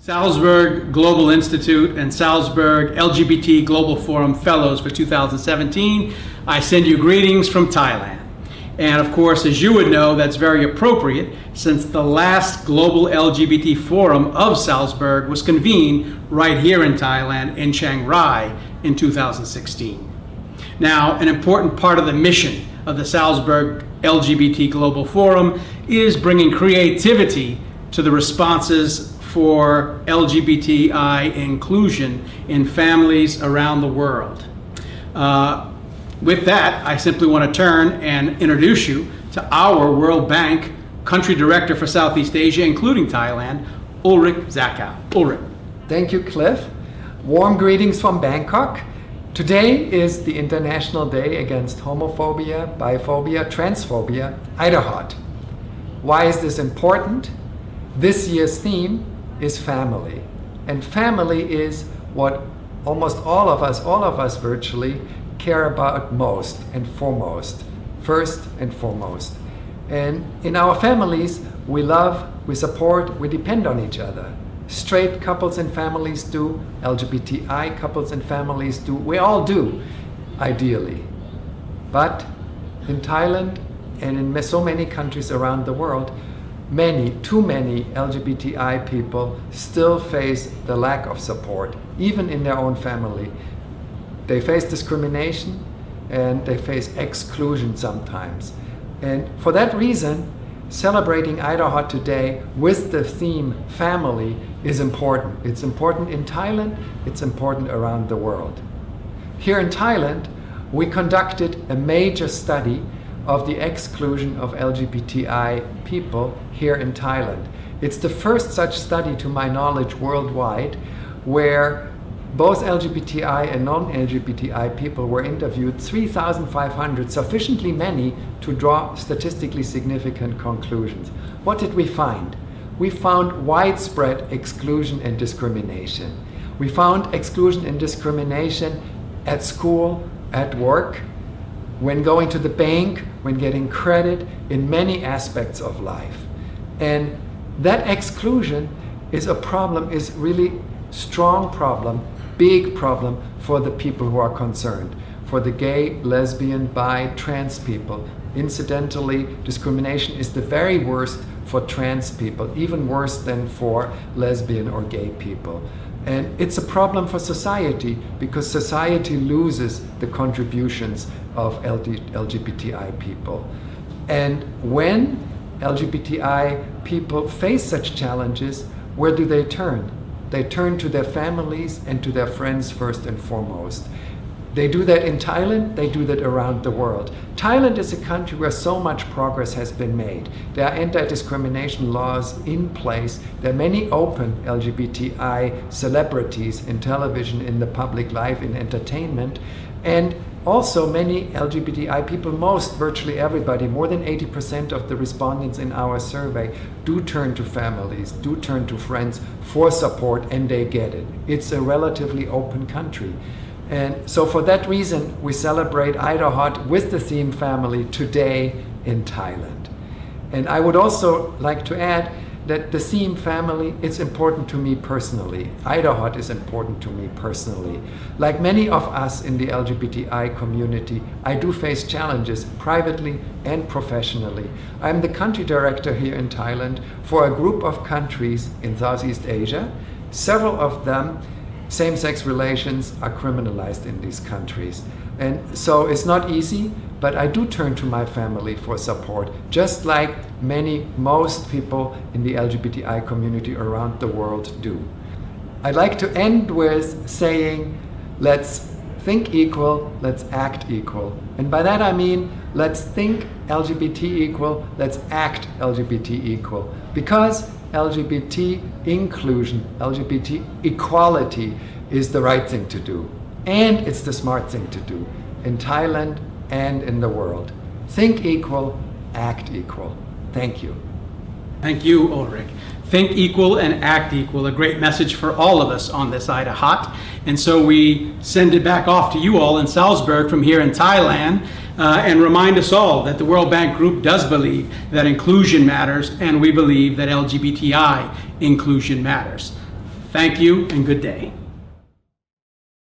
Salzburg Global Institute and Salzburg LGBT Global Forum Fellows for 2017. I send you greetings from Thailand. And of course, as you would know, that's very appropriate since the last Global LGBT Forum of Salzburg was convened right here in Thailand in Chiang Rai in 2016. Now, an important part of the mission of the Salzburg LGBT Global Forum is bringing creativity to the responses for LGBTI inclusion in families around the world. With that, I simply want to turn and introduce you to our World Bank Country Director for Southeast Asia, including Thailand, Ulrich Zachow. Ulrich. Thank you, Cliff. Warm greetings from Bangkok. Today is the International Day Against Homophobia, Biphobia, Transphobia, IDAHOT. Why is this important? This year's theme is family. And family is what almost all of us virtually, care about most and foremost, first and foremost. And in our families, we love, we support, we depend on each other. Straight couples and families do, LGBTI couples and families do, we all do, ideally. But in Thailand and in so many countries around the world, too many LGBTI people still face the lack of support, even in their own family. They face discrimination and they face exclusion sometimes. And for that reason, celebrating IDAHOT today with the theme family is important. It's important in Thailand, it's important around the world. Here in Thailand, we conducted a major study of the exclusion of LGBTI people here in Thailand. It's the first such study, to my knowledge, worldwide, where both LGBTI and non-LGBTI people were interviewed, 3,500, sufficiently many to draw statistically significant conclusions. What did we find? We found widespread exclusion and discrimination. We found exclusion and discrimination at school, at work, when going to the bank, when getting credit, in many aspects of life. And that exclusion is a problem, is really strong problem, big problem for the people who are concerned, for the gay, lesbian, bi, trans people. Incidentally, discrimination is the very worst for trans people, even worse than for lesbian or gay people. And it's a problem for society because society loses the contributions of LGBTI people. And when LGBTI people face such challenges, where do they turn? They turn to their families and to their friends first and foremost. They do that in Thailand, they do that around the world. Thailand is a country where so much progress has been made. There are anti-discrimination laws in place. There are many open LGBTI celebrities in television, in the public life, in entertainment, and also many LGBTI people, virtually everybody, more than 80% of the respondents in our survey do turn to families, do turn to friends for support, and they get it. It's a relatively open country. And so for that reason, we celebrate IDAHOT with the theme family today in Thailand. And I would also like to add that the theme family is important to me personally. IDAHOT is important to me personally. Like many of us in the LGBTI community, I do face challenges privately and professionally. I'm the country director here in Thailand for a group of countries in Southeast Asia. Several of them, same-sex relations are criminalized in these countries. And so it's not easy, but I do turn to my family for support, just like most people in the LGBTI community around the world do. I'd like to end with saying, let's think equal, let's act equal. And by that I mean, let's think LGBT equal, let's act LGBT equal. Because LGBT inclusion, LGBT equality is the right thing to do. And it's the smart thing to do in Thailand and in the world. Think equal, act equal. Thank you. Thank you, Ulrich. Think equal and act equal, a great message for all of us on this IDAHOT. And so we send it back off to you all in Salzburg from here in Thailand and remind us all that the World Bank Group does believe that inclusion matters, and we believe that LGBTI inclusion matters. Thank you and good day.